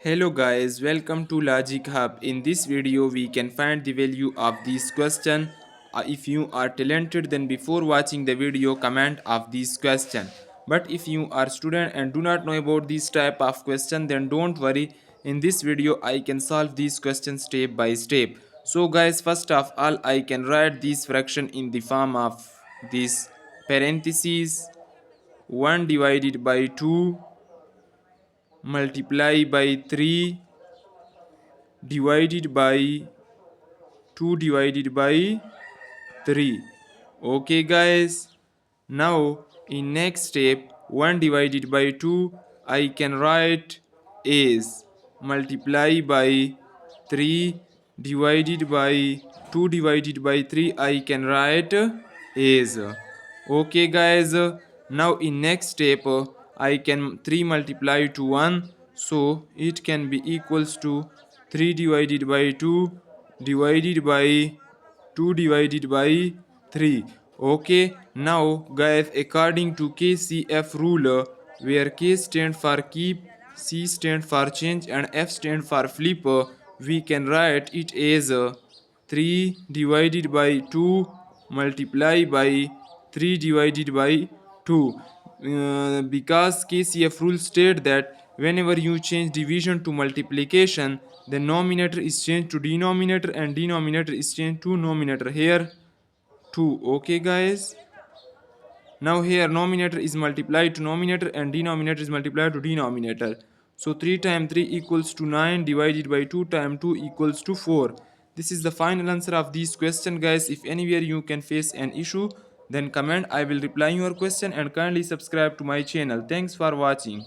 Hello guys, welcome to Logic Hub. In this video, we can find the value of this question. If you are talented, then before watching the video, comment of this question. But if you are student and do not know about this type of question, then don't worry. In this video, I can solve these questions step by step. So guys, first of all, I can write this fraction in the form of this parentheses 1 divided by 2 multiply by 3 divided by 2 divided by 3. Okay guys, now in next step 1 divided by 2 I can write as multiply by 3 divided by 2 divided by 3 I can write as. Okay guys, now in next step I can 3 multiply to 1, so it can be equals to 3 divided by 2 divided by 2 divided by 3. Okay, now guys, according to KCF rule, where K stand for keep, C stand for change and F stand for flip, we can write it as 3 divided by 2 multiply by 3 divided by 2. Because KCF rule state that whenever you change division to multiplication, the numerator is changed to denominator and denominator is changed to numerator. Here 2. Okay guys, now here numerator is multiplied to numerator and denominator is multiplied to denominator. So 3 times 3 equals to 9 divided by 2 times 2 equals to 4. This is the final answer of this question guys. If anywhere you can face an issue, then comment, I will reply your question, and kindly subscribe to my channel. Thanks for watching.